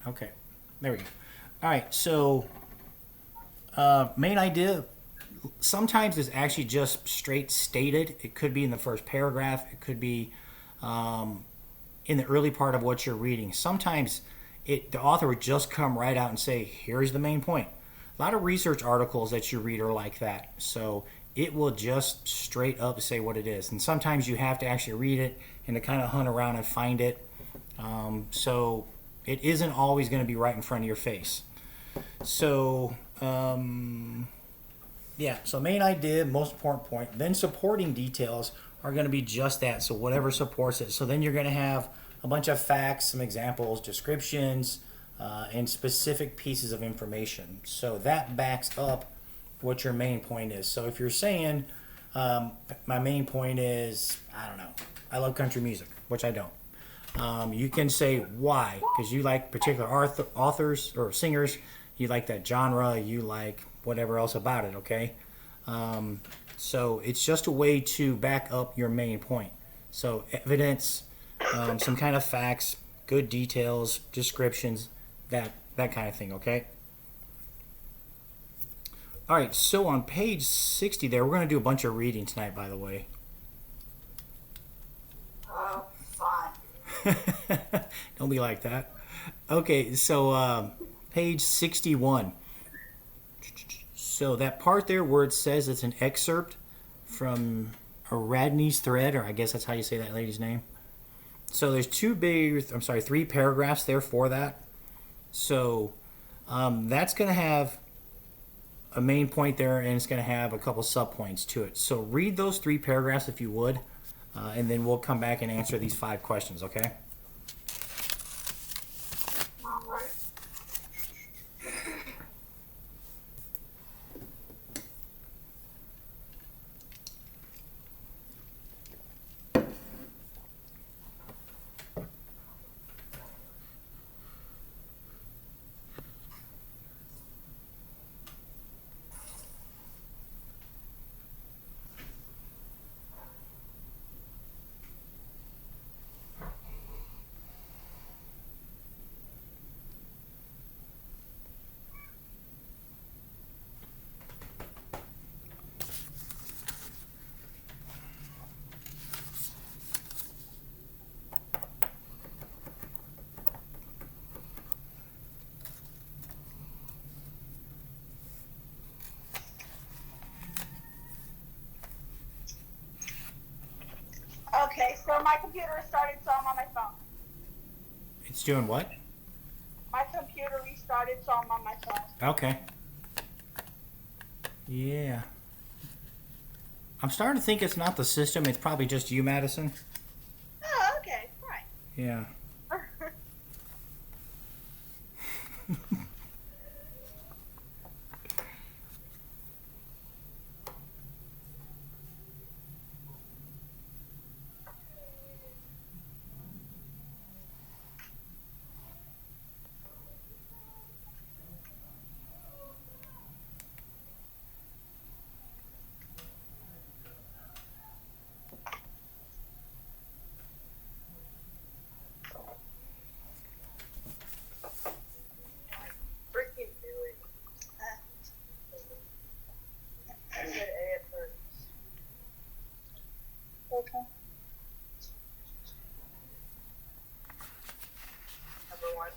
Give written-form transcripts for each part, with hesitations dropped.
Okay, there we go. All right, so main idea sometimes is actually just straight stated. It could be in the first paragraph. It could be in the early part of what you're reading. Sometimes the author would just come right out and say, "Here's the main point." A lot of research articles that you read are like that. So it will just straight up say what it is. And sometimes you have to actually read it and to kind of hunt around and find it. So it isn't always going to be right in front of your face. So yeah, so main idea, most important point. Then supporting details are going to be just that. So whatever supports it. So then you're going to have a bunch of facts, some examples, descriptions, and specific pieces of information. So that backs up what your main point is. So if you're saying, my main point is, I don't know, I love country music, which I don't. You can say why, because you like particular authors or singers, you like that genre, you like whatever else about it, okay? So it's just a way to back up your main point. So evidence, some kind of facts, good details, descriptions, that kind of thing, okay? All right, so on page 60 there, we're going to do a bunch of reading tonight, by the way. Fine. Don't be like that. Okay, so page 61. So that part there where it says it's an excerpt from Aradne's thread, or I guess that's how you say that lady's name. So there's three paragraphs there for that. So that's going to have a main point there, and it's going to have a couple subpoints to it. So read those three paragraphs if you would, and then we'll come back and answer these 5 questions, okay? All right. Okay, so my computer restarted, so I'm on my phone. It's doing what? My computer restarted, so I'm on my phone. Okay. Yeah. I'm starting to think it's not the system. It's probably just you, Madison. Oh, okay, fine. Yeah. Freaking do it. I said A at first. Okay. Number 1.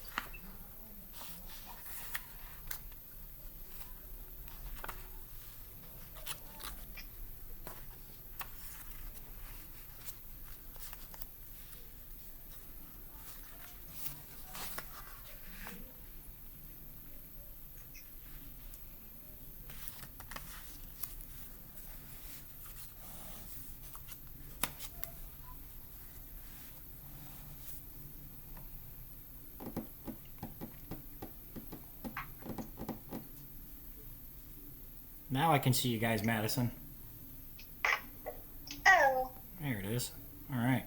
Now I can see you guys, Madison. Oh. There it is. All right.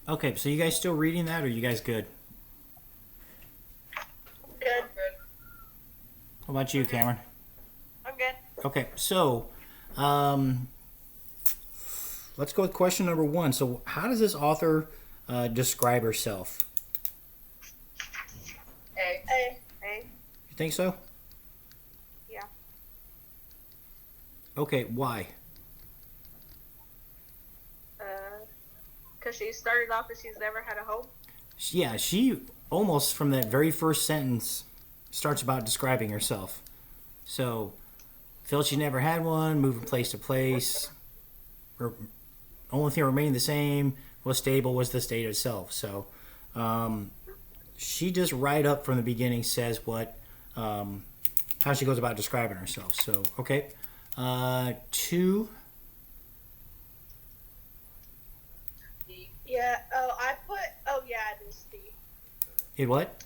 Okay, so you guys still reading that, or are you guys good? Good. What about you, Cameron? I'm good. Okay, so um, let's go with question number one. So, how does this author describe herself? A. A. You think so? Yeah. Okay, why? Because she started off as she's never had a home. Yeah, she almost from that very first sentence starts about describing herself. So, felt she never had one, moving place to place. Only thing remained the same, was stable, was the state itself. So, she just right up from the beginning says how she goes about describing herself. So, okay. Two. D. Yeah. Oh, I put. Oh, yeah, it is D. It what?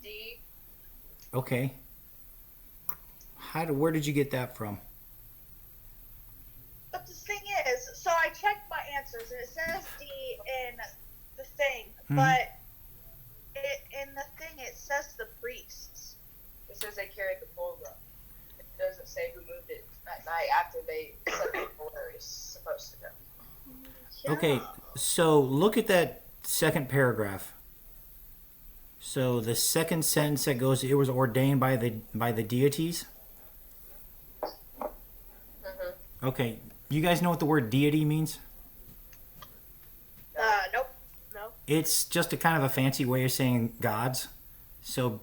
D. Okay. Where did you get that from? But the thing is, so I checked my answers and it says D in the thing, but in the thing it says the priests. It says they carried the pole though. It doesn't say who moved it at night after they said where it's supposed to go. Yeah. Okay, so look at that second paragraph. So the second sentence that goes, it was ordained by the deities. Okay, you guys know what the word deity means? Nope. No. It's just a kind of a fancy way of saying gods. So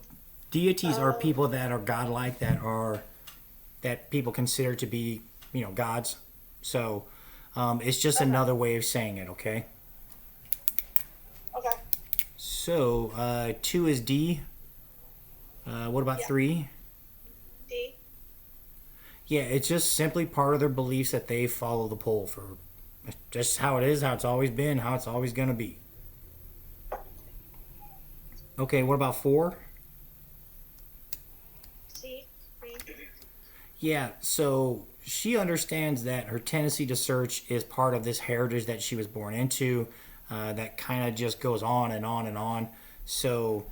deities are people that are godlike, that people consider to be, gods. So it's just another way of saying it, okay? Okay. So 2 is D. What about Yeah. 3? D. Yeah, it's just simply part of their beliefs that they follow the pole for just how it is, how it's always been, how it's always going to be. Okay, what about 4? C. B. Yeah, so she understands that her tendency to search is part of this heritage that she was born into, that kind of just goes on and on and on. So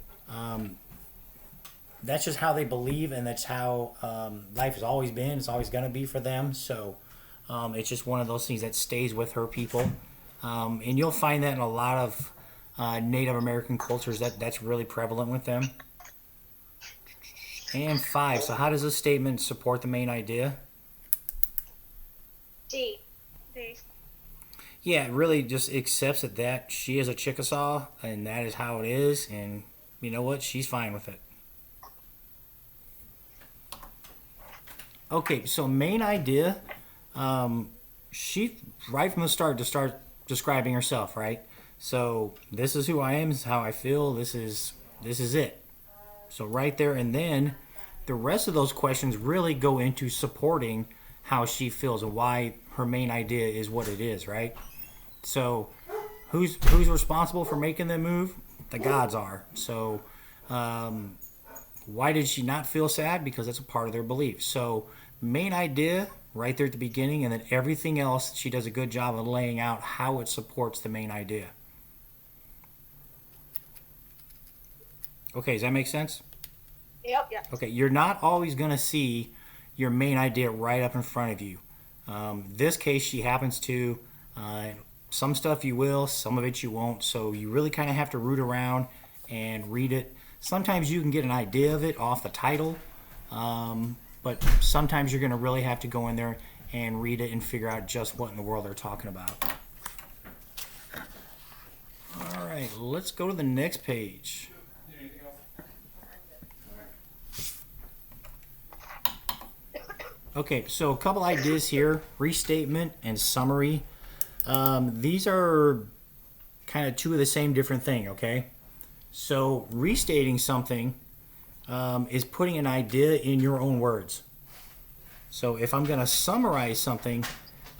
that's just how they believe, and that's how life has always been. It's always going to be for them. So it's just one of those things that stays with her people. And you'll find that in a lot of Native American cultures, that's really prevalent with them. And 5, so how does this statement support the main idea? D. D. Yeah, it really just accepts that she is a Chickasaw, and that is how it is, and you know what? She's fine with it. Okay, so main idea, she right from the start to start describing herself, right? So this is who I am, this is how I feel, this is it. So right there, and then the rest of those questions really go into supporting how she feels and why her main idea is what it is, right? So who's responsible for making them move? The gods are. So why did she not feel sad? Because that's a part of their belief. So main idea right there at the beginning, and then everything else she does a good job of laying out how it supports the main idea. Okay, does that make sense? Yep. Yeah. Okay, you're not always going to see your main idea right up in front of you. This case, she happens to. Some stuff you will, some of it you won't. So you really kind of have to root around and read it. Sometimes you can get an idea of it off the title, but sometimes you're going to really have to go in there and read it and figure out just what in the world they're talking about. All right, let's go to the next page. Okay, so a couple ideas here, restatement and summary. These are kind of two of the same different thing, okay? So restating something is putting an idea in your own words. So if I'm going to summarize something,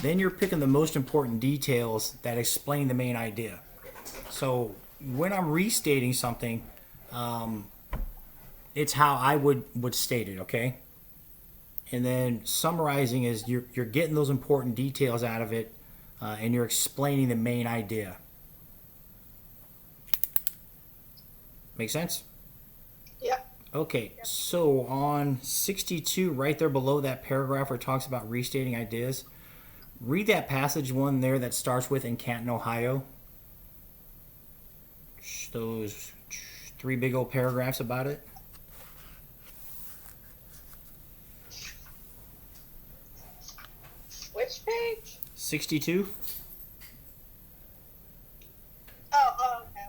then you're picking the most important details that explain the main idea. So when I'm restating something, it's how I would state it, okay? And then summarizing is you're getting those important details out of it, and you're explaining the main idea. Make sense? Yep. Okay, so on 62, right there below that paragraph where it talks about restating ideas, read that passage one there that starts with in Canton, Ohio. Those three big old paragraphs about it. Which page? 62. Okay.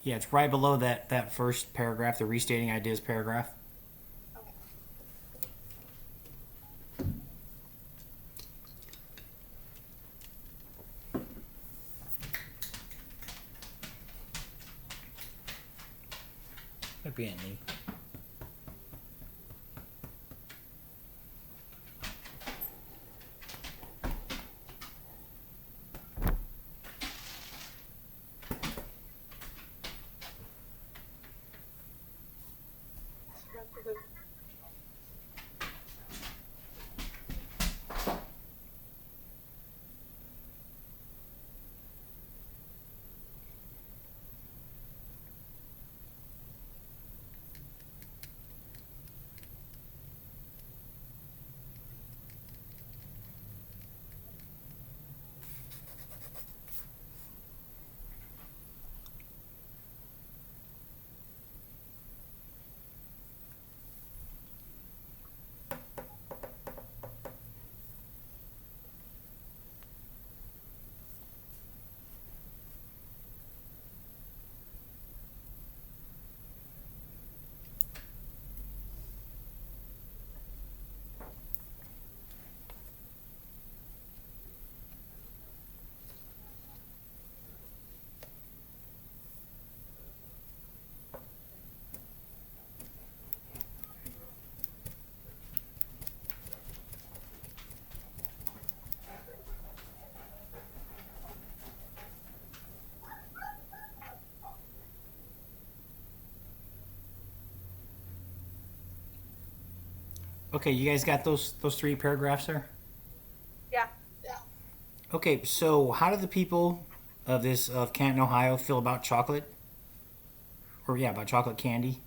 Yeah, it's right below that first paragraph, the restating ideas paragraph. Okay. Might be in me. Okay, you guys got those three paragraphs there? Yeah. Yeah. Okay, so how do the people of Canton, Ohio feel about chocolate? Or yeah, about chocolate candy?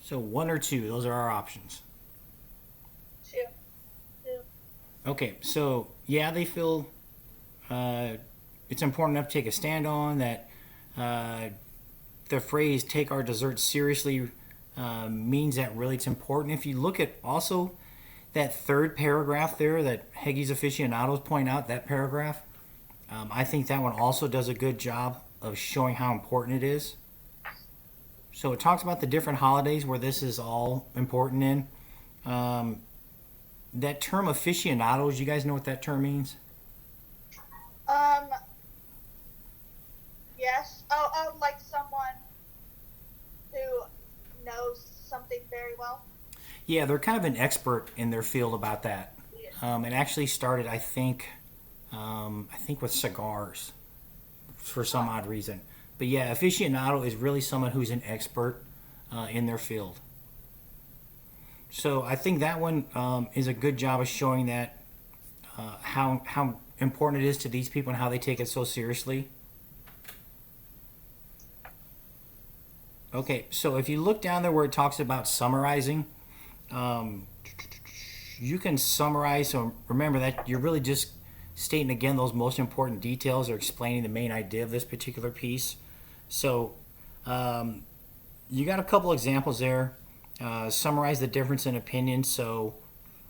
So one or two, those are our options. Two. Okay, so yeah, they feel it's important enough to take a stand on that. The phrase "take our dessert seriously" means that really it's important. If you look at also that third paragraph there that Heggy's aficionados point out, that paragraph, I think that one also does a good job of showing how important it is. So it talks about the different holidays where this is all important in. That term aficionados, you guys know what that term means? Yes. Like someone who knows something very well. Yeah, they're kind of an expert in their field about that. Yeah. It actually started, I think with cigars for some odd reason. But yeah, aficionado is really someone who's an expert in their field. So I think that one is a good job of showing that how important it is to these people and how they take it so seriously. Okay, so if you look down there where it talks about summarizing, you can summarize. So remember that you're really just stating again those most important details or explaining the main idea of this particular piece. So you got a couple examples there. Summarize the difference in opinion. So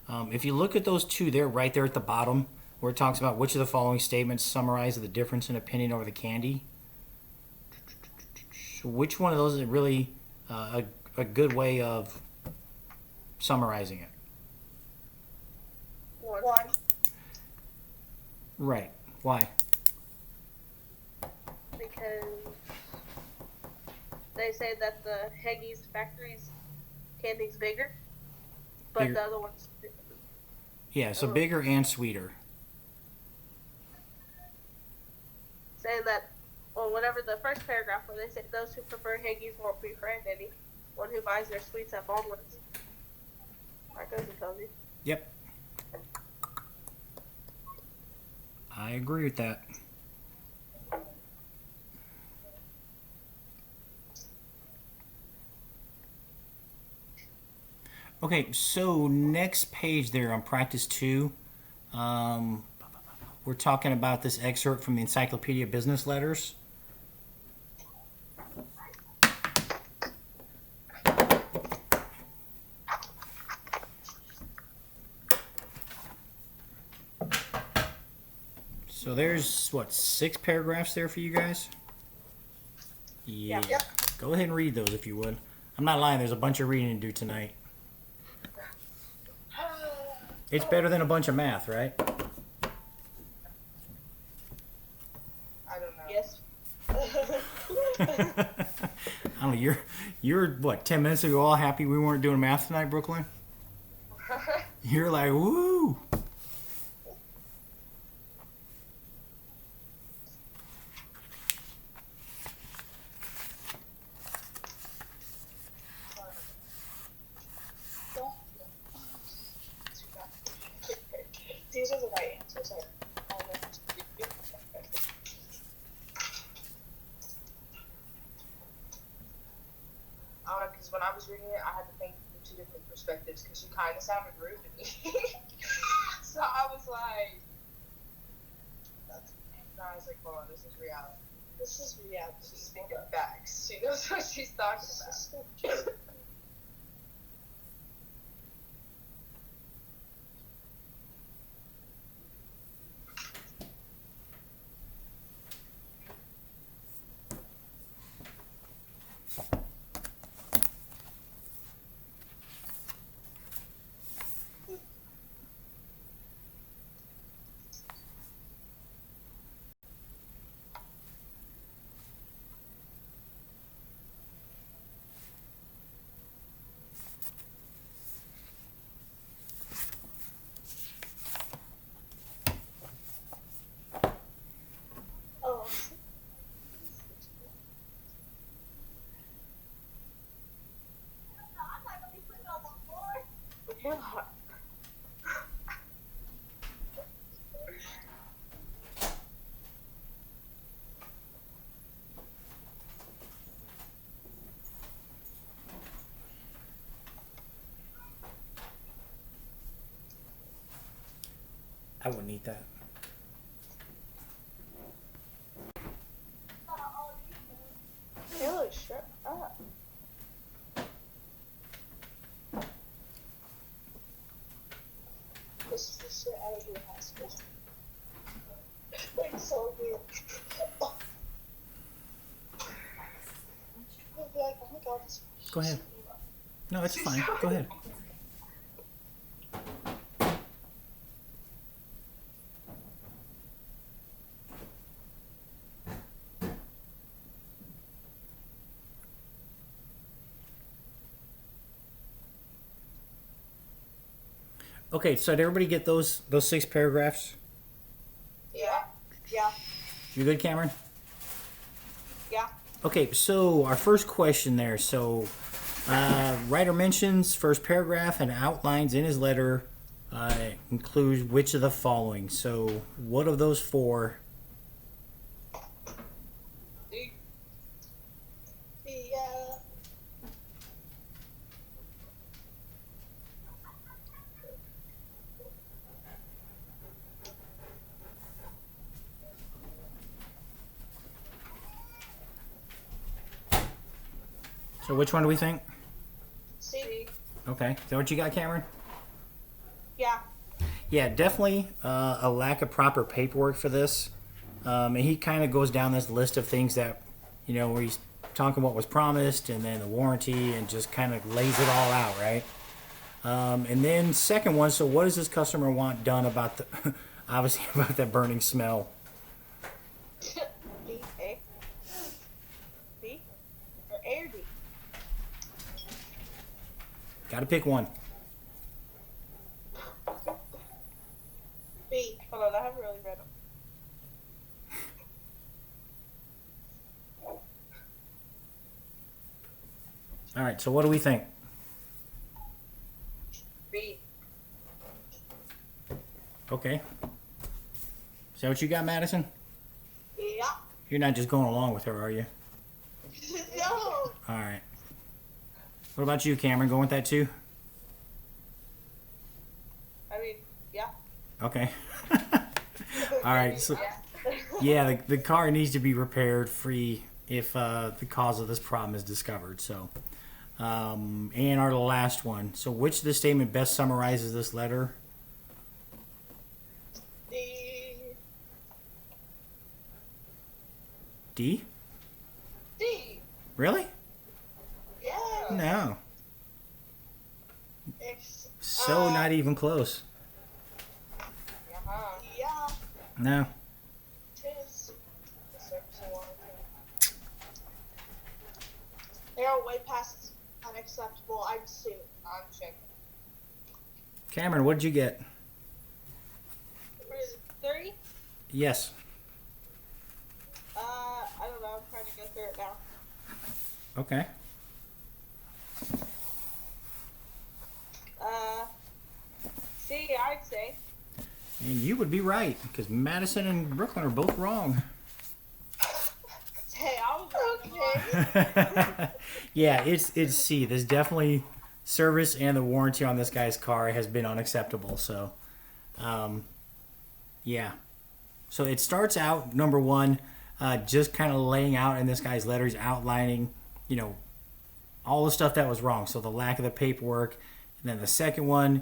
if you look at those two there, right there at the bottom, where it talks about which of the following statements summarize the difference in opinion over the candy. So which one of those is really a good way of summarizing it? One. Right. Why? Because they say that the Heggy's factory's candy's bigger, but Bigger. the other one's Yeah, so bigger and sweeter. saying that, well, whatever the first paragraph where they say those who prefer Heggy's won't befriend anyone who buys their sweets at Baldwin's. My cousin tells you. Yep. I agree with that. Okay, so next page there on practice 2, we're talking about this excerpt from the Encyclopedia of Business Letters. So there's, what, 6 paragraphs there for you guys? Yeah. Yep. Go ahead and read those if you would. I'm not lying, there's a bunch of reading to do tonight. It's better than a bunch of math, right? I don't know. Yes. I don't know, you're what, 10 minutes ago all happy we weren't doing math tonight, Brooklyn? You're like, woo! These are the right answers. I don't know, because when I was reading it, I had to think from 2 different perspectives because she kind of sounded rude to me. So I was like, I was like, hold on, this is reality. This is reality. She's speaking facts. She knows what she's talking about. Oh. Yeah. I wouldn't eat that. Taylor, shut up. This is the shit out of your high school. Like, so weird. You'll be like, oh my god, this Go ahead. No, it's fine. Go ahead. Okay, so did everybody get those 6 paragraphs? Yeah. Yeah. You good, Cameron? Yeah. Okay, so our first question there. So, writer mentions first paragraph and outlines in his letter includes which of the following. So, what of those 4? Yeah. So, which one do we think? See? Okay, is that what you got, Cameron? Yeah. Yeah, definitely a lack of proper paperwork for this. And he kind of goes down this list of things that, where he's talking what was promised and then the warranty and just kind of lays it all out, right? And then second one, so what does this customer want done about the, obviously about that burning smell? B, A. B? Or A or D? Got to pick one. B. Hold on, I haven't really read them. All right, so what do we think? B. Okay. Is that what you got, Madison? Yeah. You're not just going along with her, are you? No. All right. What about you, Cameron? Going with that too? Yeah. Okay. All right. So Yeah. yeah, the car needs to be repaired free if the cause of this problem is discovered. So, and our last one. So, which of the statement best summarizes this letter? D. D. Really? Yeah. No. It's, So not even close. Uh-huh. yeah, No. tis. The service and warranty. They are way past unacceptable. I'd sue. I'm checking. Cameron, what did you get? What is it, 3? Yes. I don't know. I'm trying to go through it now. Okay. C, I'd say. And you would be right because Madison and Brooklyn are both wrong. Hey, I was wrong. Okay. Yeah, it's C. There's definitely service and the warranty on this guy's car has been unacceptable. So, yeah. So it starts out number one, just kind of laying out in this guy's letter. He's outlining, all the stuff that was wrong. So the lack of the paperwork, and then the second one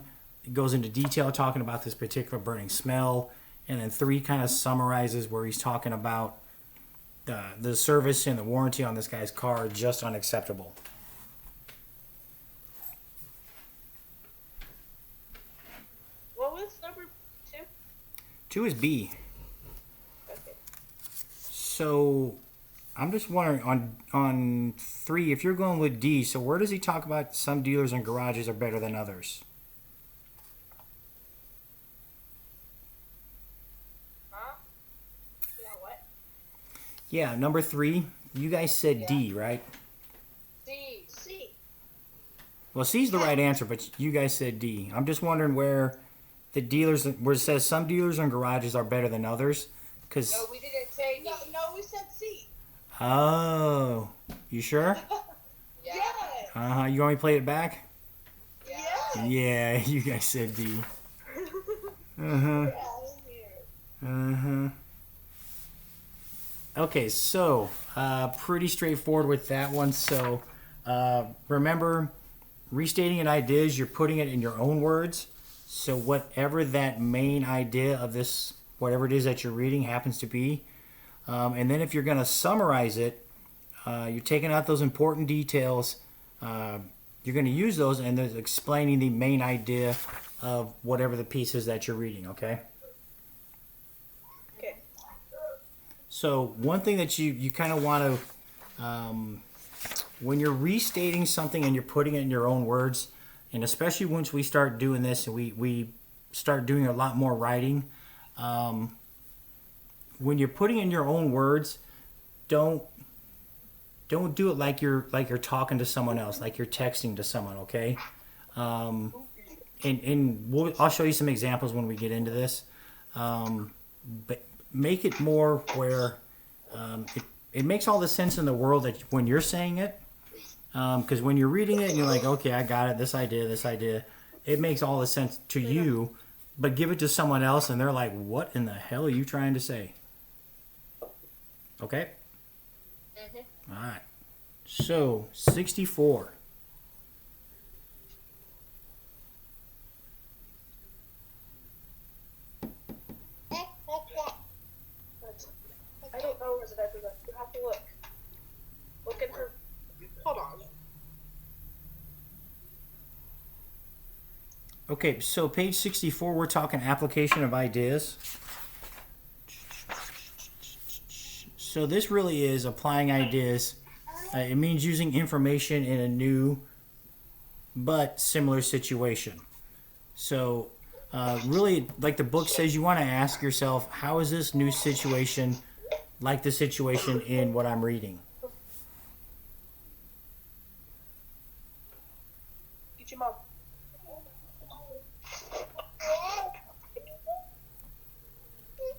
goes into detail talking about this particular burning smell, and then 3 kind of summarizes where he's talking about the service and the warranty on this guy's car are just unacceptable. What was number 2? 2 is B. Okay. So I'm just wondering on 3, if you're going with D, so where does he talk about some dealers and garages are better than others? Huh? Yeah, what? Yeah, number 3, you guys said D, right? D. C. Well, C's the right answer, but you guys said D. I'm just wondering where where it says some dealers and garages are better than others, because No, we didn't say D. No, we said C. oh, you sure? Yeah. Yeah. You want me to play it back? Yeah. Yeah, you guys said D. Okay, so pretty straightforward with that one. So remember, restating an idea is you're putting it in your own words. So whatever that main idea of this, whatever it is that you're reading happens to be. And then if you're going to summarize it, you're taking out those important details. You're going to use those and then explaining the main idea of whatever the piece is that you're reading, okay? Okay. So one thing that you kind of want to, when you're restating something and you're putting it in your own words, and especially once we start doing this and we start doing a lot more writing, when you're putting in your own words, don't do it like you're talking to someone else, like you're texting to someone, okay? And I'll show you some examples when we get into this. But make it more where it makes all the sense in the world that when you're saying it, because when you're reading it and you're like, okay, I got it, this idea, it makes all the sense to you, but give it to someone else and they're like, what in the hell are you trying to say? Okay? All right. So, 64. I don't know where's it at. You have to look. Look at her. Hold on. Okay, so page 64, we're talking application of ideas. So this really is applying ideas. It means using information in a new but similar situation. So really, like the book says, you want to ask yourself, how is this new situation like the situation in what I'm reading? Get your mom.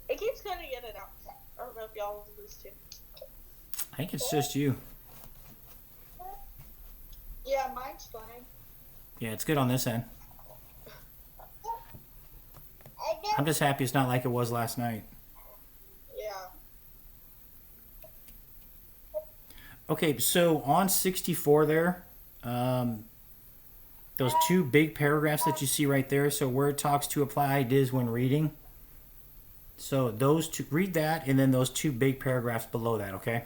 It keeps cutting in and out. I don't know if y'all will lose too. I think it's just you. Yeah, mine's fine. Yeah, it's good on this end. I'm just happy it's not like it was last night. Yeah. Okay, so on 64 there, those two big paragraphs that you see right there, so where it talks to apply ideas when reading. So those two, read that, and then those two big paragraphs below that, okay?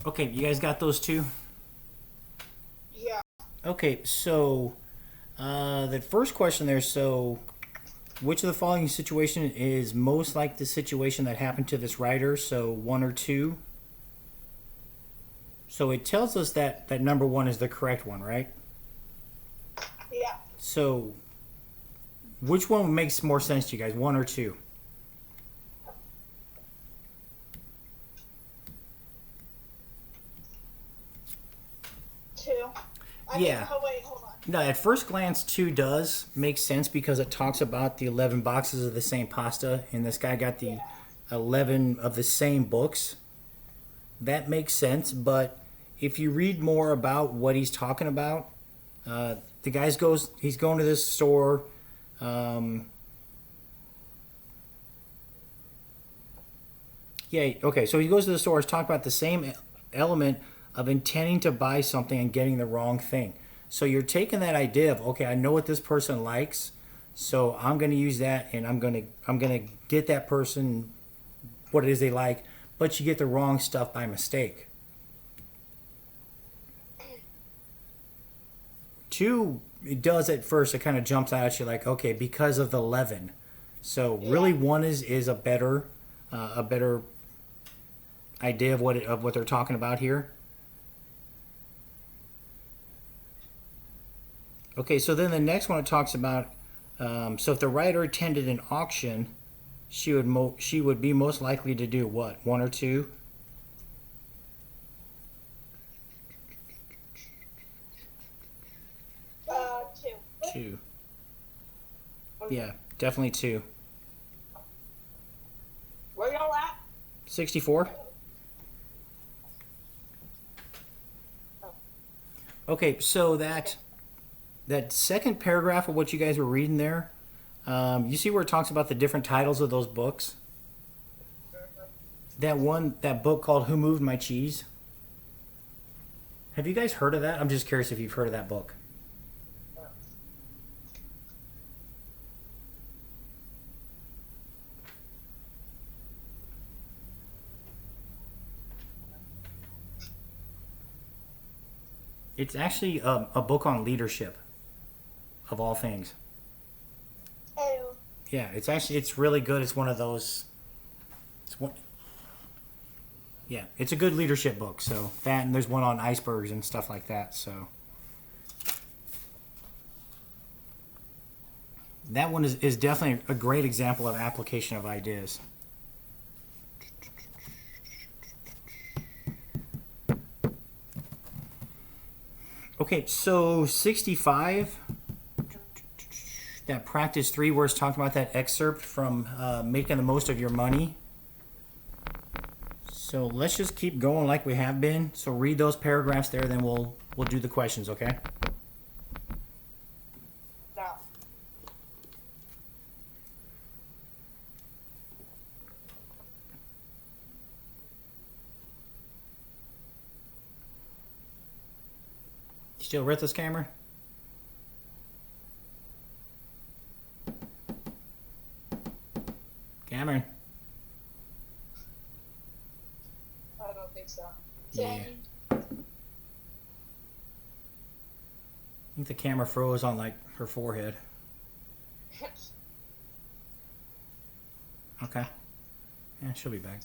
Okay, you guys got those two? Yeah. Okay, so the first question there, so which of the following situation is most like the situation that happened to this writer? So one or two? So it tells us that number one is the correct one, right? Yeah. So which one makes more sense to you guys, one or two? Two. Yeah. Oh wait, hold on. No, at first glance, two does make sense because it talks about the 11 boxes of the same pasta, and this guy got the 11 of the same books. That makes sense, but if you read more about what he's talking about, he's going to this store. Yeah, okay, so he goes to the store, he's talking about the same element of intending to buy something and getting the wrong thing. So you're taking that idea of, okay, I know what this person likes, so I'm going to use that, and I'm going to get that person what it is they like, but you get the wrong stuff by mistake. Two, it does at first, it kind of jumps out at you like, okay, because of the 11. So really, one is a better idea of what they're talking about here. Okay, so then the next one it talks about, so if the writer attended an auction, she would be most likely to do what? One or two? Two. Two. Yeah, definitely two. Where y'all at? 64? Okay, so that that second paragraph of what you guys were reading there, you see where it talks about the different titles of those books? That book called Who Moved My Cheese? Have you guys heard of that? I'm just curious if you've heard of that book. It's actually a book on leadership, of all things. Oh. Yeah, it's really good. It's one of those. It's one. Yeah, it's a good leadership book. So that, and there's one on icebergs and stuff like that. So that one is definitely a great example of application of ideas. Okay, so 65, that practice 3 where it's talking about that excerpt from making the most of your money. So let's just keep going like we have been. So read those paragraphs there, then we'll do the questions, okay? Now, You still with us, Cameron? Cameron? I don't think so. Yeah. I think the camera froze on like her forehead. Okay. Yeah, she'll be back.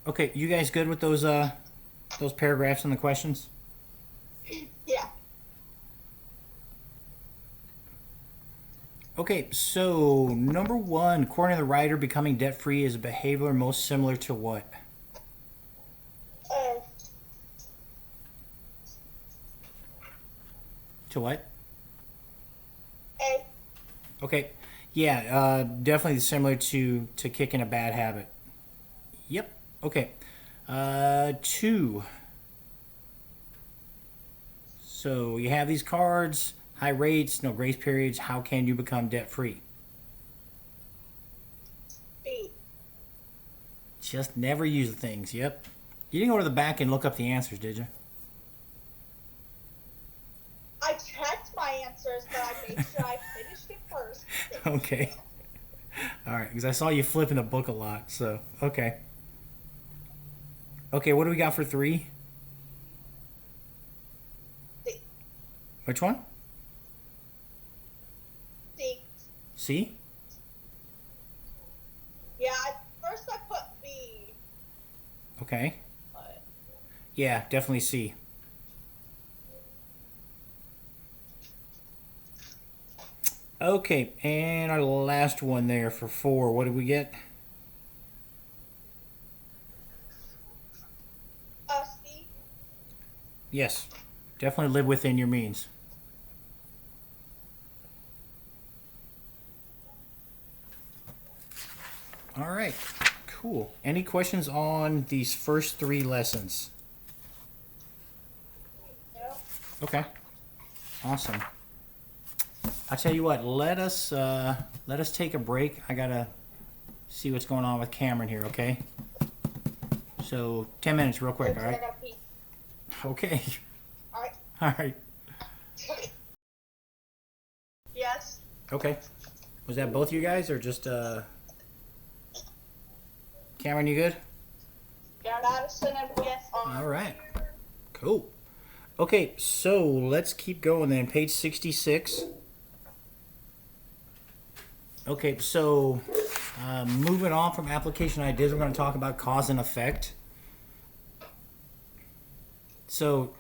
Okay, you guys good with those paragraphs and the questions? Yeah. Okay, so number one, according to the writer, becoming debt free is a behavior most similar to what? Oh. To what? A. Okay, yeah, definitely similar to kicking a bad habit. Yep. Okay. Two. So you have these cards, high rates, no grace periods. How can you become debt free? B. Just never use the things. Yep. You didn't go to the back and look up the answers, did you? I checked my answers, but I made sure I finished it first. Okay. All right, because I saw you flipping the book a lot. So okay. Okay, what do we got for three? C. Which one? C. C? Yeah, first I put B, Okay. but Yeah, definitely C. Okay, and our last one there for four. What did we get? C. Yes. Definitely live within your means. All right. Cool. Any questions on these first three lessons? No. Okay. Awesome. I tell you what, let us take a break. I gotta see what's going on with Cameron here, okay? So 10 minutes real quick, all right? I got P. Okay. All right. All right. Yes. Okay. Was that both you guys or just Cameron, you good? Madison and yes. All right. Cool. Okay, so let's keep going then. Page 66. Okay, so moving on from application ideas, we're going to talk about cause and effect. So,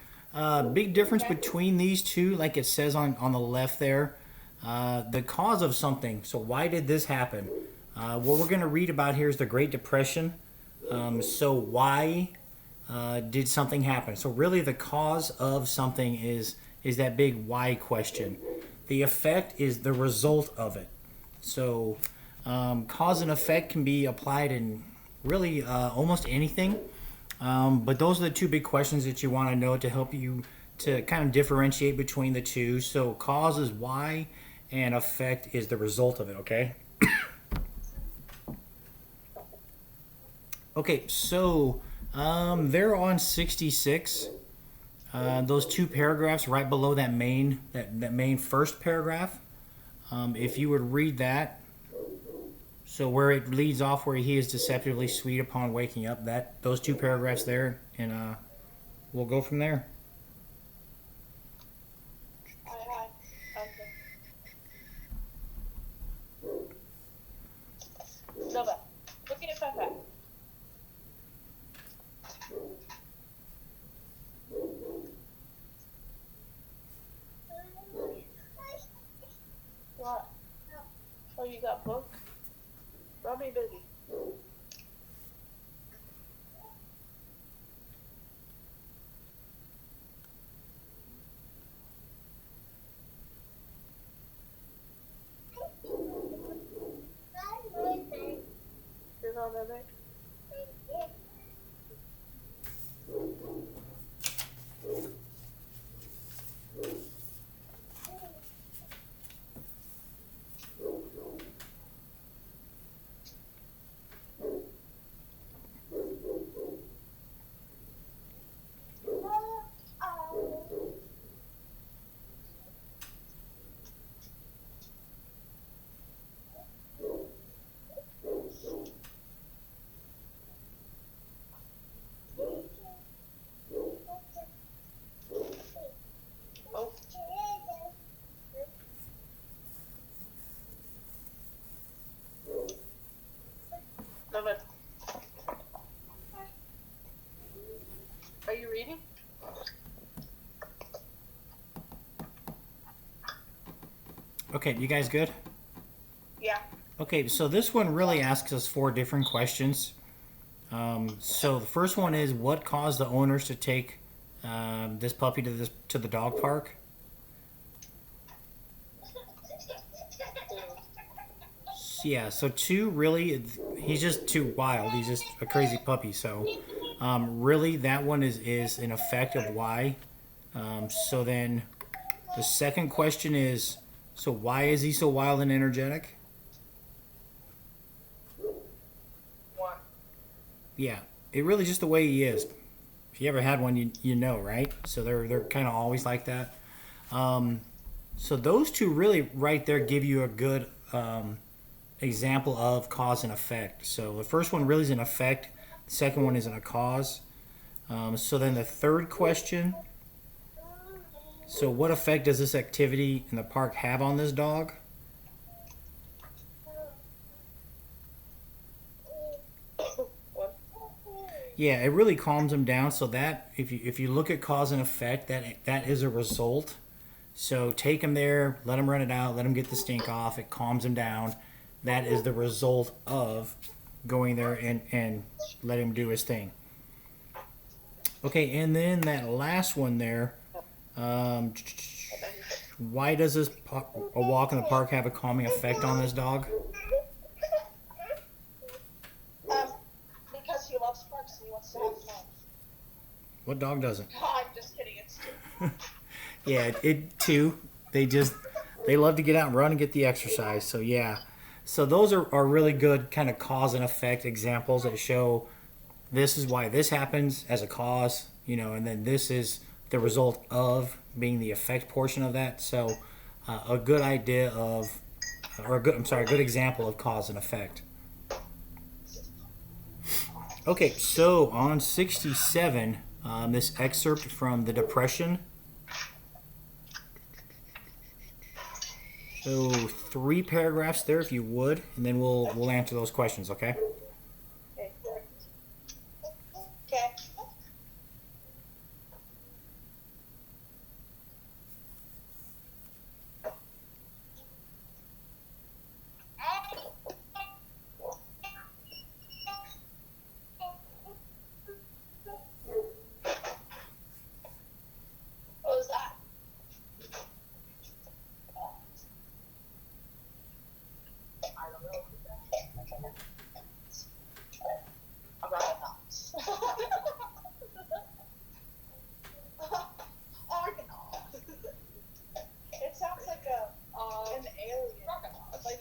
big difference between these two, like it says on the left there, the cause of something. So, why did this happen? What we're going to read about here is the Great Depression. So, why did something happen? So, really, the cause of something is that big why question. The effect is the result of it. So, cause and effect can be applied in really almost anything. But those are the two big questions that you want to know to help you to kind of differentiate between the two. So, cause is why, and effect is the result of it, okay? Okay, so they're on 66. Those two paragraphs right below that main first paragraph. If you would read that, so where it leads off, where he is deceptively sweet upon waking up, those two paragraphs there, and we'll go from there. Okay. Nova, look at it, Papa. What? Oh, you got book? Robbie busy. Is on the back? reading? Okay, you guys good? Yeah. Okay, so this one really asks us 4 different questions. So the first one is, what caused the owners to take this puppy to the dog park? Yeah, so 2 really, he's just too wild. He's just a crazy puppy. So really, that one is an effect of why. So then the second question is, so why is he so wild and energetic? One. Yeah, it really just the way he is. If you ever had one, you know, right? So they're kind of always like that. So those 2 really right there give you a good example of cause and effect. So the first one really is an effect. The second one isn't a cause. So then the third question. So what effect does this activity in the park have on this dog? Yeah, it really calms him down. So that if you look at cause and effect, that is a result. So take him there, let him run it out, let him get the stink off. It calms him down. That is the result of going there and let him do his thing. Okay, and then that last one there. Why does a walk in the park have a calming effect on this dog? Because he loves parks and he wants to have fun. What dog doesn't? Oh, I'm just kidding. It's true. Yeah, it too. They love to get out and run and get the exercise. So yeah. So those are really good kind of cause and effect examples that show this is why this happens as a cause, and then this is the result of being the effect portion of that. So a good idea of, or a good example of cause and effect. Okay, so on 67, this excerpt from The Depression. So 3 paragraphs there, if you would, and then we'll answer those questions. Okay. Okay. What was that? I don't know. Argonauts. Argonaut. It sounds like an alien. Argonauts. Like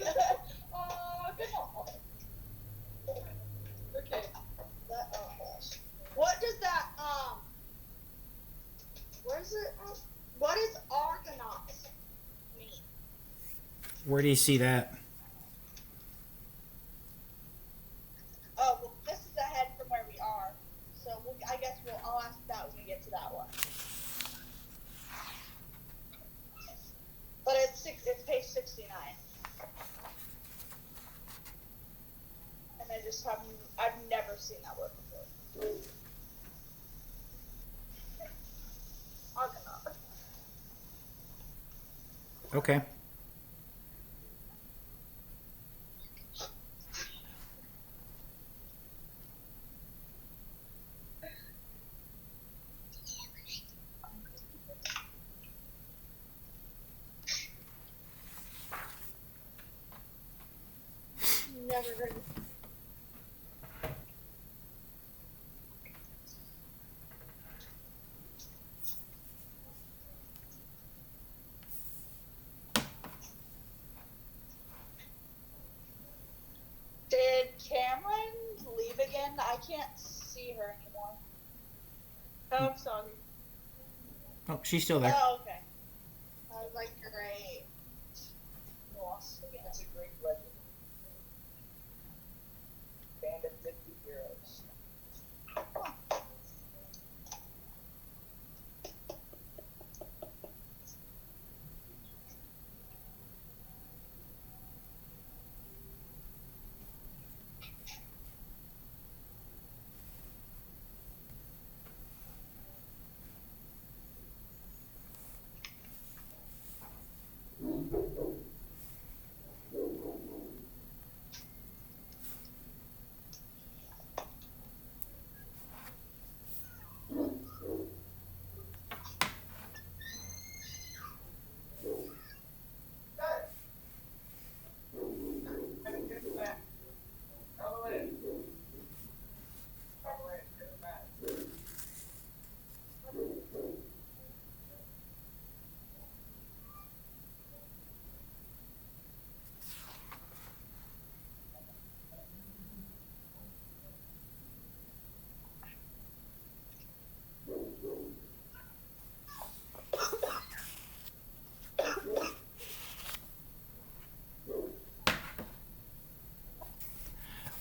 Argonaut. Okay. That, oh gosh. What does that where is it? What does Argonauts mean? Where do you see that? Oh, well, this is ahead from where we are, so I guess I'll ask that when we get to that one. But it's page 69, and I've never seen that word before. Argonaut. Okay. Never heard. Did Cameron leave again? I can't see her anymore. Oh, I'm sorry. Oh, she's still there. Oh, okay. I was like, great. Lost. It's a Greek legend. Band of 50 heroes.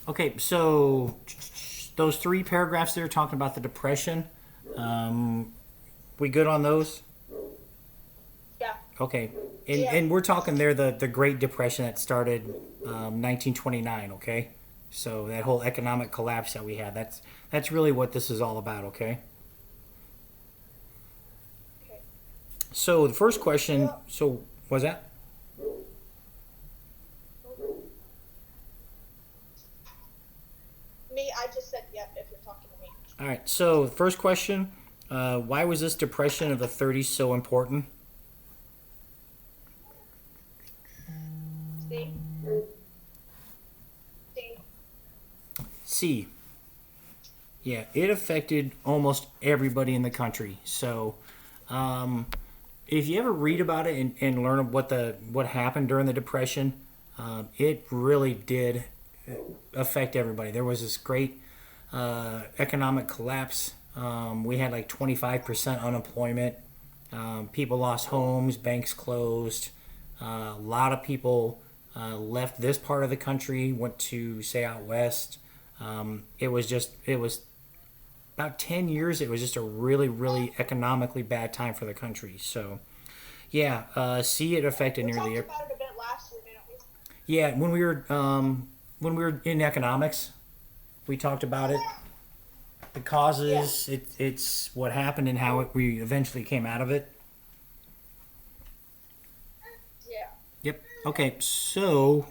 Okay, so those three paragraphs there talking about the depression. We good on those? Yeah. Okay, Yeah. and we're talking there the Great Depression that started 1929. Okay, so that whole economic collapse that we had. That's really what this is all about. Okay. Okay. So the first question. So was that? Me, I just said yep if you're talking to me. All right. So the first question. Why was this depression of the 30s so important? See? See, C. Yeah, it affected almost everybody in the country. So, if you ever read about it and learn what happened during the Depression, it really did affect everybody. There was this great economic collapse. We had like 25% unemployment. People lost homes, banks closed. A lot of people left this part of the country, went to say out west. It was about 10 years. It was just a really, really economically bad time for the country. So, yeah, see, it affected we nearly. talked about it a bit last year, didn't we? Yeah, when we were in economics, we talked about it. The causes, it's what happened and how we eventually came out of it. Yeah. Yep. Okay, so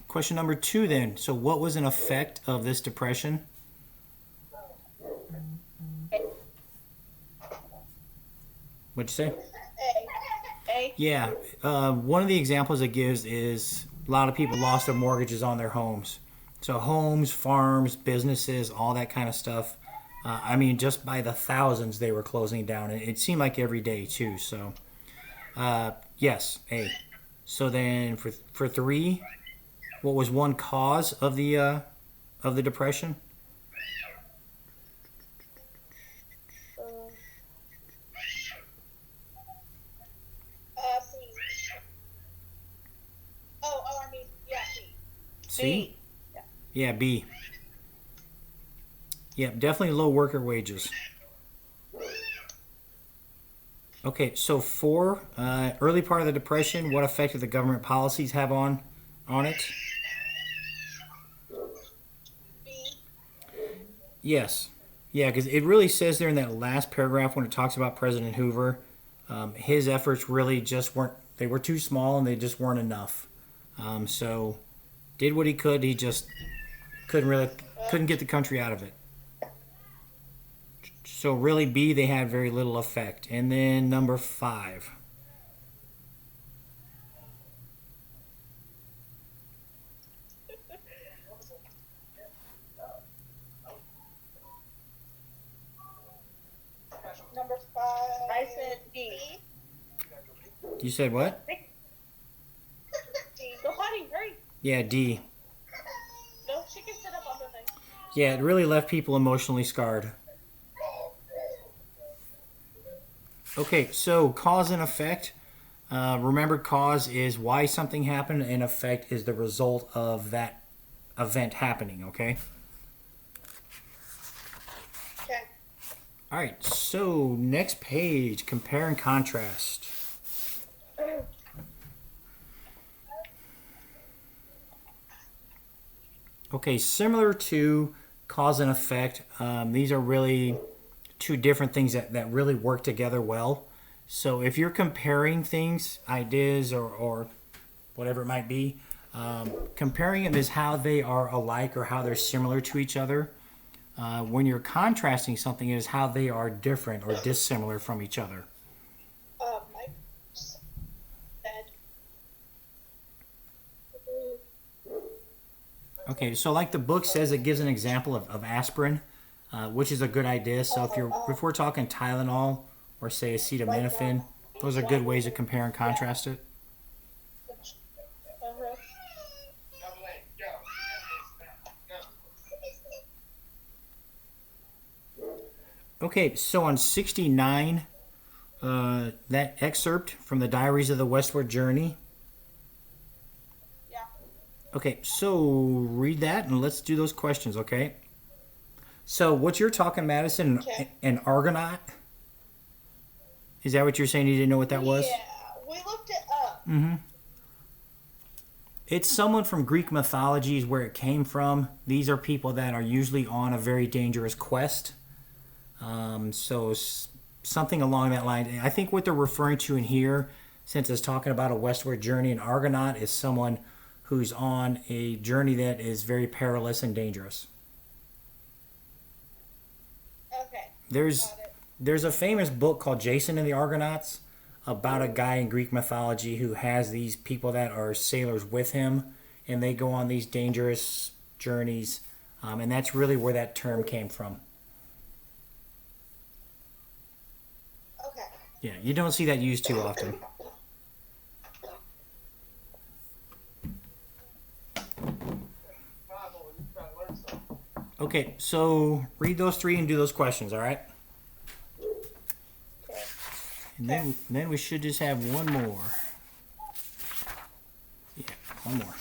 question number 2 then. So, what was an effect of this depression? What'd you say? A. Yeah, one of the examples it gives is a lot of people lost their mortgages on their homes. So homes, farms, businesses, all that kind of stuff. I mean, just by the thousands they were closing down, and it seemed like every day too. So, yes, A. So then for 3, what was one cause of the depression? C. Oh, I mean, yeah, C. C. Yeah, B. Yeah, definitely low worker wages. Okay, so 4, early part of the depression. What effect did the government policies have on it? B. Yes. Yeah, because it really says there in that last paragraph when it talks about President Hoover, his efforts really just weren't, they were too small and they just weren't enough. So did what he could. He just couldn't get the country out of it. So really B, they had very little effect. And then number 5. Number 5. I said D. You said what? D. Go, honey, hurry. Yeah, D. No, she can sit up on the thing. Yeah, it really left people emotionally scarred. Okay, so cause and effect. Remember, cause is why something happened, and effect is the result of that event happening, okay? Okay. All right, so next page, compare and contrast. Okay, similar to cause and effect, these are really 2 different things that really work together well. So if you're comparing things, ideas, or whatever it might be, comparing them is how they are alike or how they're similar to each other. When you're contrasting something, it is how they are different or dissimilar from each other. I said. Okay, so like the book says, it gives an example of aspirin. which is a good idea. So if we're talking Tylenol or say acetaminophen, those are good ways to compare and contrast it. Uh-huh. Okay, so on 69, that excerpt from the Diaries of the Westward Journey. Yeah. Okay, so read that and let's do those questions, okay? So what you're talking, Madison, Okay. an Argonaut? Is that what you're saying? You didn't know what that was? Yeah, we looked it up. Mm-hmm. It's someone from Greek mythology is where it came from. These are people that are usually on a very dangerous quest. Something along that line. I think what they're referring to in here, since it's talking about a westward journey, an Argonaut is someone who's on a journey that is very perilous and dangerous. Okay, There's got it. there's a famous book called Jason and the Argonauts about a guy in Greek mythology who has these people that are sailors with him, and they go on these dangerous journeys, and that's really where that term came from. Okay. Yeah, you don't see that used too often. Okay, so read those three and do those questions, all right? Okay. And then we should just have one more. Yeah, one more.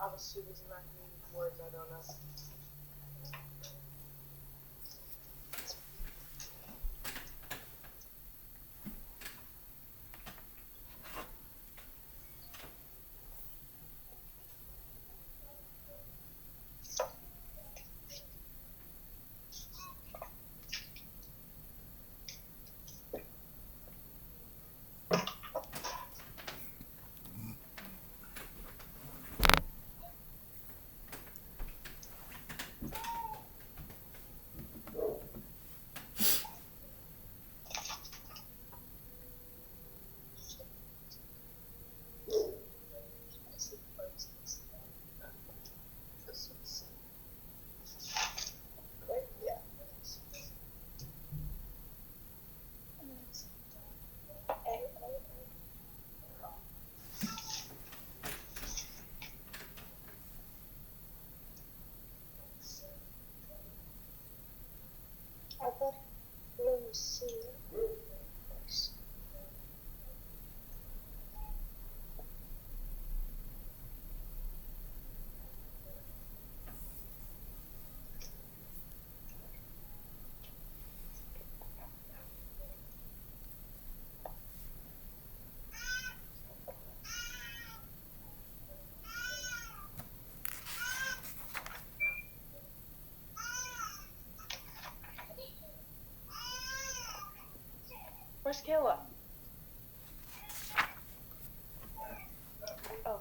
I was super like words I don't know. Let me see. Where's Kayla? Oh.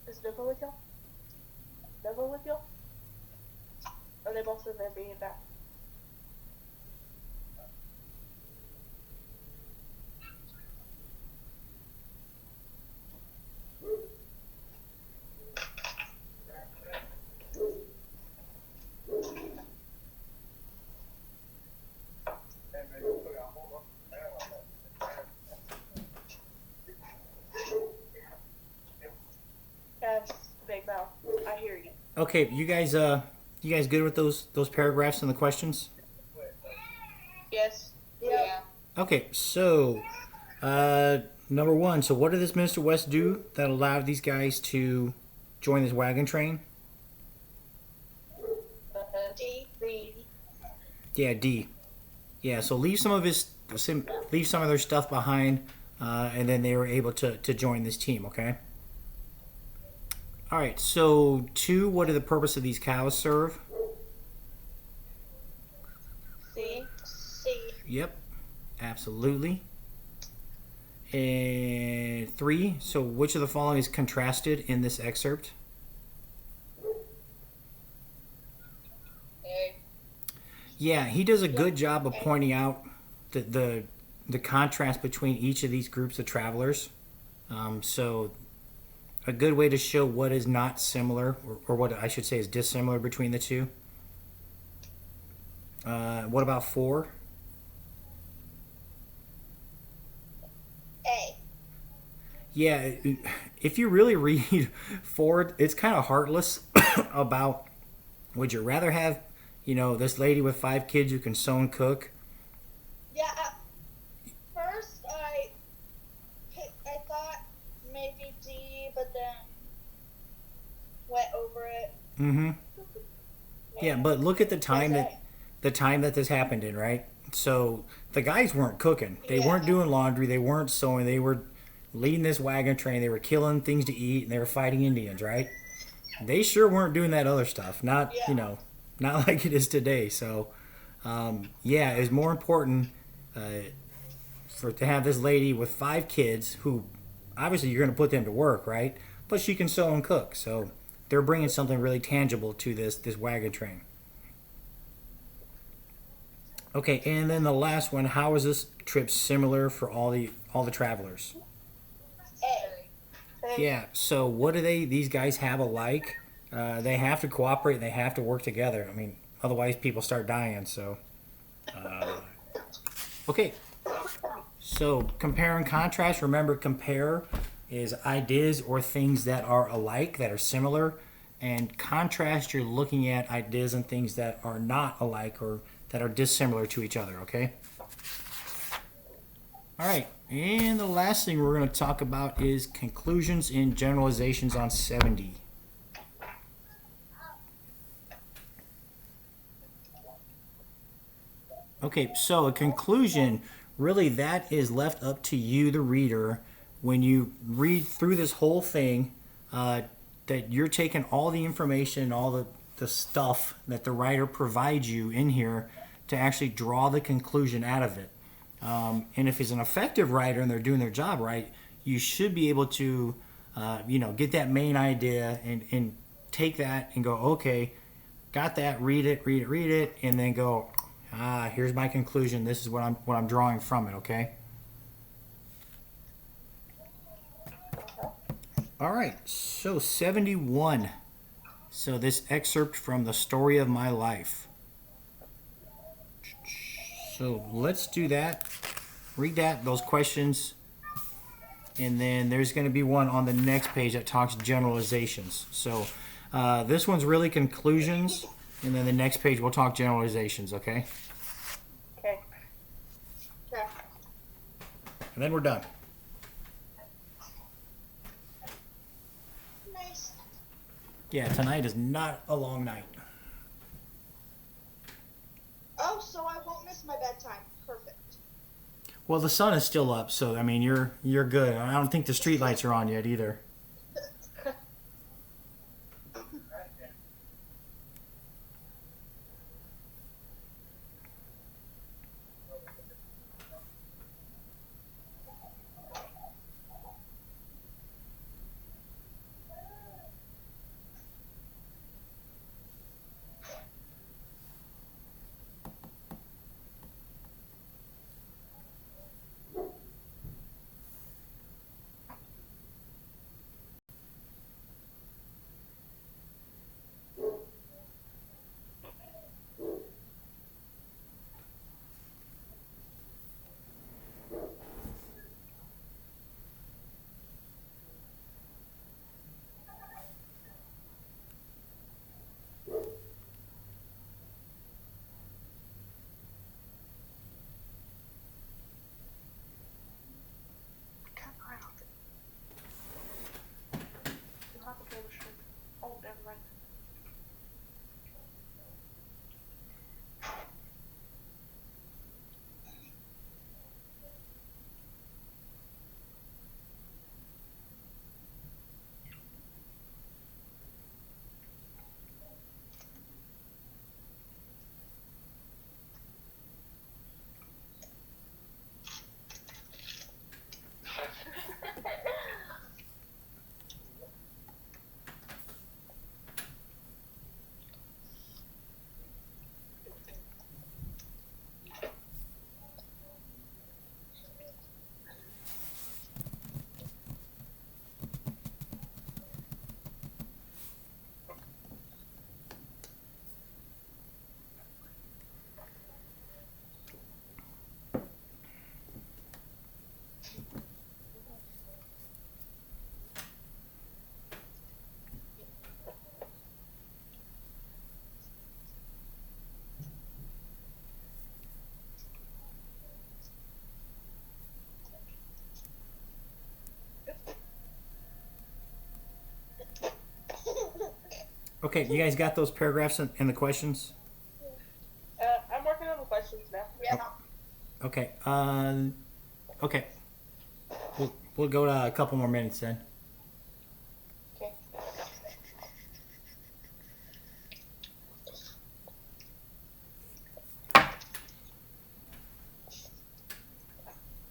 Is Nova with y'all? Nova with y'all? Or are they both in there being back? Yes, Big Mouth. I hear you. Okay, you guys good with those paragraphs and the questions? Yes. Yeah. Okay, so number one. So what did this Minister West do that allowed these guys to join this wagon train? D. Yeah, D. Yeah, so leave some of their stuff behind, and then they were able to join this team. Okay. All right. So 2, what do the purpose of these cows serve? C. C. Yep. Absolutely. And 3, so which of the following is contrasted in this excerpt? A. Yeah, he does a good job of pointing out the contrast between each of these groups of travelers. So a good way to show what is not similar, or what I should say is dissimilar between the two. What about 4? A. Yeah, if you really read 4, it's kind of heartless about would you rather have, this lady with 5 kids who can sew and cook? Yeah. At first, I thought maybe D, but then went over it. Mm-hmm. Yeah, but look at the time Yes, that this happened in, right? So the guys weren't cooking. They Yeah. weren't doing laundry. They weren't sewing. They were leading this wagon train. They were killing things to eat, and they were fighting Indians, right? They sure weren't doing that other stuff. Not Yeah. not like it is today. So yeah, it's more important to have this lady with 5 kids who obviously you're going to put them to work, right? But she can sew and cook. So they're bringing something really tangible to this wagon train. Okay, and then the last one, how is this trip similar for all the travelers? A. Yeah, so what do these guys have alike? They have to cooperate, they have to work together. I mean, otherwise people start dying, so okay. So compare and contrast, remember compare is ideas or things that are alike, that are similar, and contrast you're looking at ideas and things that are not alike or that are dissimilar to each other, okay? All right, and the last thing we're going to talk about is conclusions and generalizations on 70. Okay, so a conclusion, really that is left up to you, the reader, when you read through this whole thing, that you're taking all the information, all the stuff that the writer provides you in here to actually draw the conclusion out of it. And if he's an effective writer and they're doing their job right, you should be able to, get that main idea and take that and go, okay, got that, read it, and then go, here's my conclusion. This is what I'm drawing from it. Okay. All right. So 71. So this excerpt from The Story of My Life. So let's do that. Read those questions. And then there's going to be one on the next page that talks generalizations. So this one's really conclusions. And then the next page we'll talk generalizations, okay? Okay. Okay. And then we're done. Nice. Yeah, tonight is not a long night. Oh, so I won't miss my bedtime. Perfect. Well, the sun is still up, so I mean you're good. I don't think the street lights are on yet either. Okay, you guys got those paragraphs and the questions? I'm working on the questions now. Yeah. Okay. Okay. We'll go to a couple more minutes then. Okay.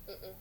Mm-mm.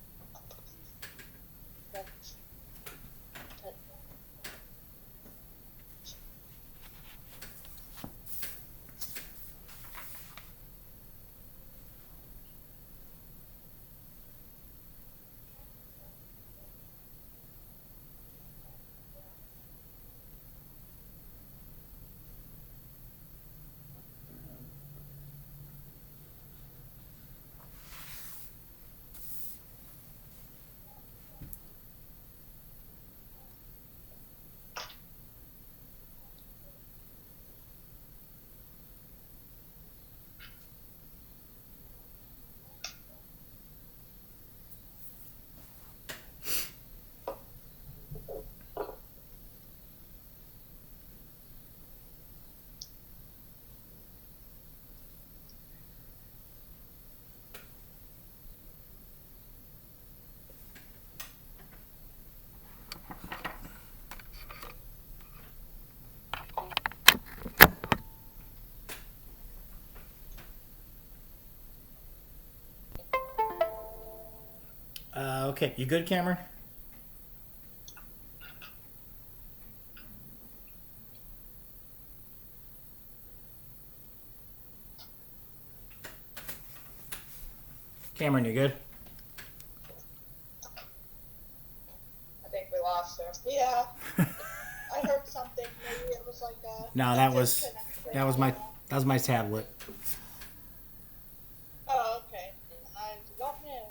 Okay, you good, Cameron? Cameron, you good? I think we lost her. Yeah, I heard something. Maybe it was like a. No, a that was disconnect. that was my tablet. Oh, okay. I don't know.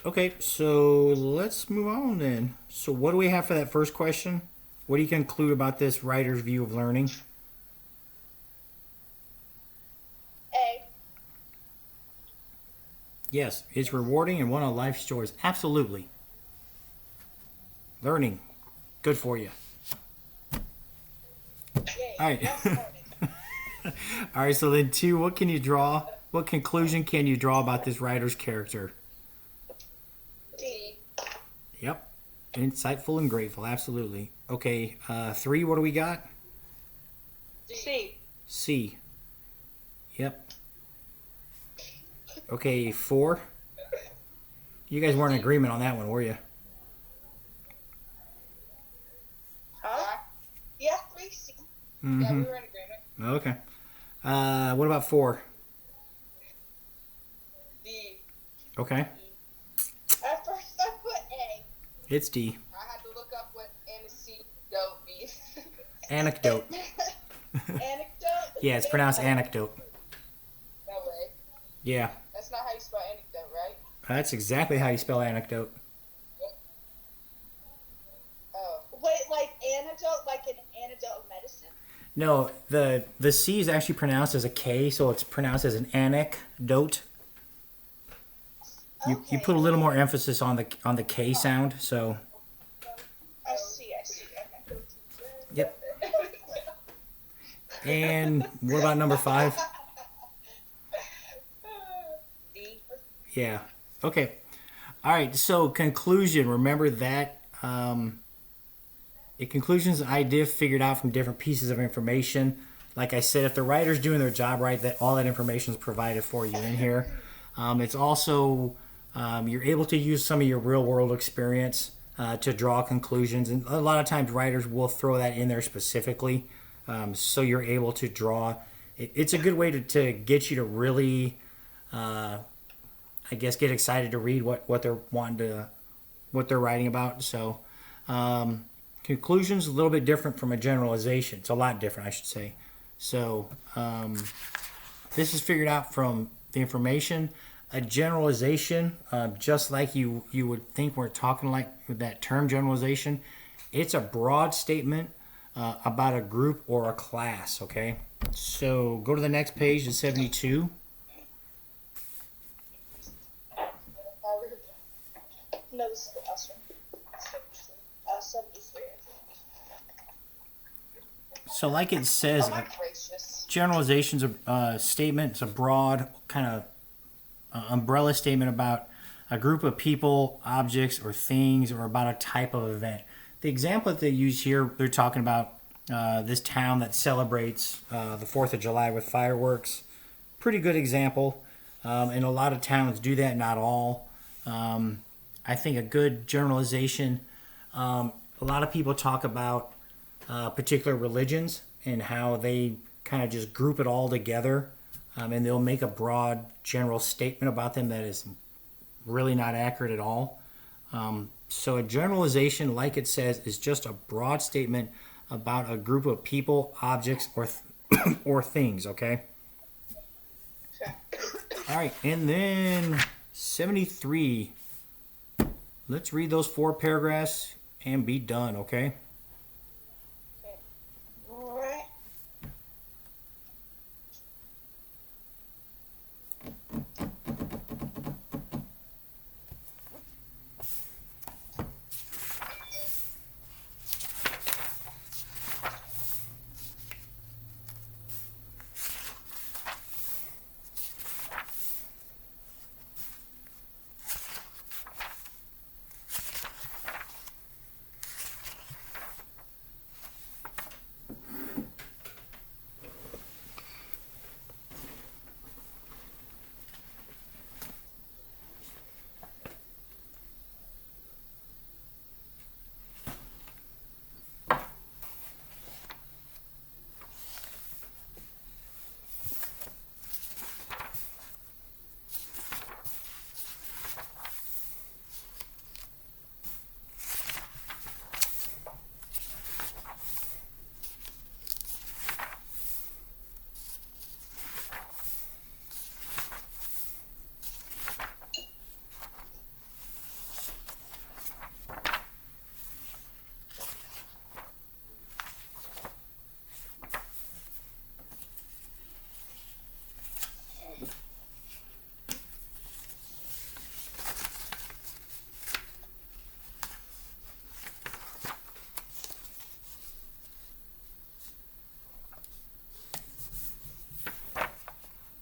Okay, so let's move on then. So what do we have for that first question? What do you conclude about this writer's view of learning? A. Yes, it's rewarding and one of life's joys. Absolutely. Learning, good for you. Yay. All right. Yes, learning. All right, so then 2, what can you draw? What conclusion can you draw about this writer's character? D. Yep. Insightful and grateful, absolutely. Okay, 3, what do we got? C. C. Yep. Okay, 4. You guys weren't in agreement on that one, were you? Huh? Yeah, 3C. Yeah, Mm-hmm. we were in agreement. Okay. What about 4? D. Okay. At first I put A. It's D. I had to look up what anecdote means. Anecdote. Anecdote? Yeah, it's pronounced anecdote. No way. Yeah, That's not how you spell anecdote, right? that's exactly how you spell anecdote. Oh. Wait, like antidote, like an antidote of medicine? No, the C is actually pronounced as a K, so it's pronounced as an anecdote. You Okay. put a little more emphasis on the K sound, so I see. Okay. yep. And what about number 5? D. Yeah. Okay. All right. So conclusion. Remember that the conclusions I did figured out from different pieces of information. Like I said, if the writer's doing their job right, that all that information is provided for you in here. It's also you're able to use some of your real world experience to draw conclusions, and a lot of times writers will throw that in there specifically, so you're able to draw. It's a good way to get you to really. I guess get excited to read what they're wanting to what they're writing about. So conclusions a little bit different from a generalization. It's a lot different, I should say. So this is figured out from the information. A generalization, just like you would think we're talking like with that term generalization, it's a broad statement about a group or a class. Okay, so go to the next page to 72. No, this is the last one. 73. So like it says, Oh my gracious. generalization's a statement. It's a broad kind of umbrella statement about a group of people, objects, or things, or about a type of event. The example that they use here, they're talking about this town that celebrates the 4th of July with fireworks. Pretty good example. And a lot of towns do that, not all. I think a good generalization, a lot of people talk about particular religions and how they kind of just group it all together, and they'll make a broad general statement about them that is really not accurate at all. So a generalization, like it says, is just a broad statement about a group of people, objects, or things. Okay. All right, and then 73. Let's read those 4 paragraphs and be done. Okay. Alright.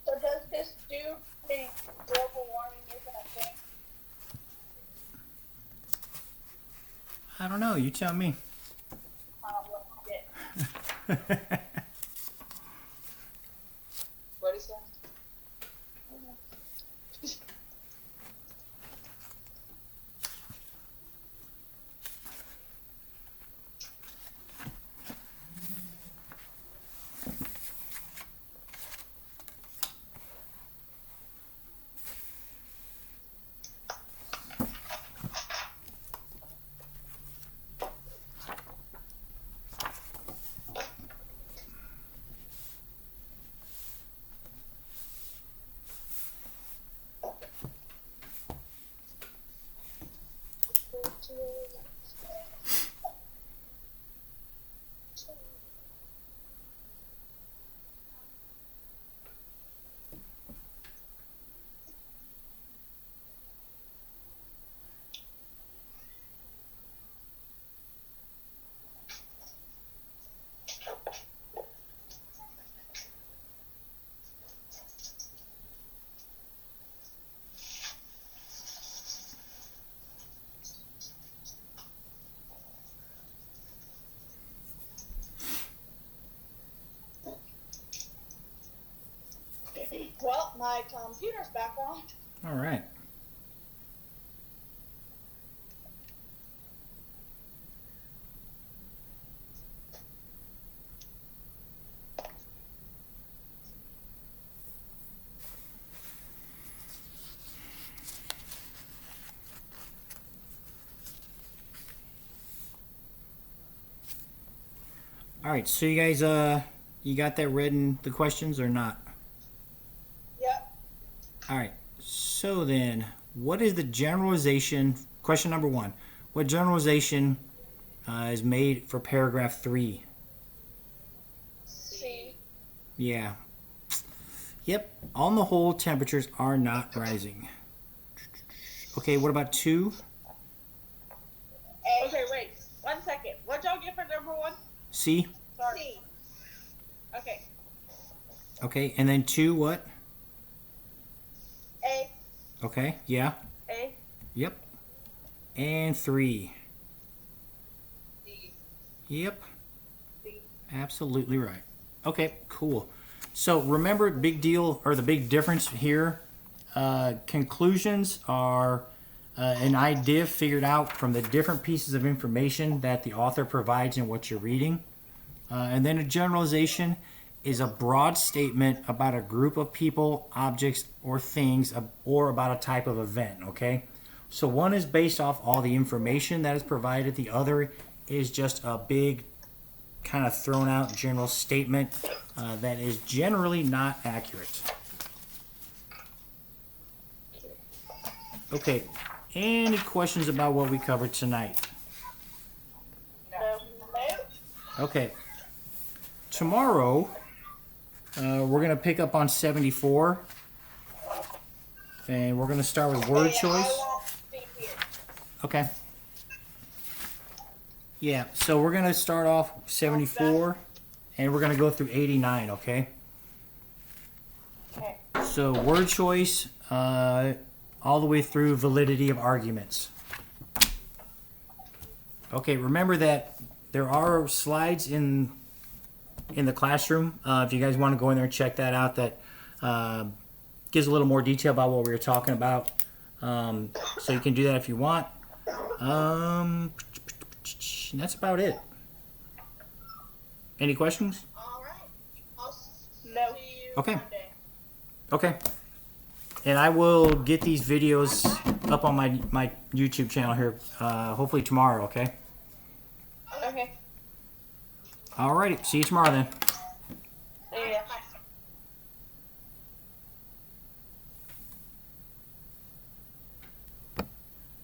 So does this dude think global warming isn't a thing? I don't know. You tell me. Yeah. What is that? Well, my computer's back on. All right. All right. So you guys, you got that written, the questions or not? Yep. All right. So then, what is the generalization? Question number 1. What generalization is made for paragraph 3? C. Yeah. Yep. On the whole, temperatures are not rising. Okay. What about 2? A. Okay, wait. 1 second. What'd y'all get for number 1? C. Sorry. C. Okay, and then 2 what? A. Okay, yeah. A. Yep. And 3. D. Yep. B. Absolutely right. Okay, cool. So remember, big deal or the big difference here. Conclusions are an idea figured out from the different pieces of information that the author provides in what you're reading. And then a generalization is a broad statement about a group of people, objects, or things, or about a type of event, okay? So one is based off all the information that is provided. The other is just a big kind of thrown out general statement that is generally not accurate. Okay, any questions about what we covered tonight? No. Okay, tomorrow we're going to pick up on 74, and we're going to start with word I choice. won't be here. Okay. Yeah, so we're going to start off 74, and we're going to go through 89, okay? Okay. So word choice, all the way through validity of arguments. Okay, remember that there are slides in the classroom. If you guys want to go in there and check that out, that gives a little more detail about what we were talking about. So you can do that if you want. And that's about it. Any questions? All right. I'll No. see you Okay. Monday. Okay. And I will get these videos up on my YouTube channel here, hopefully tomorrow, okay? Okay. Alrighty, see you tomorrow then.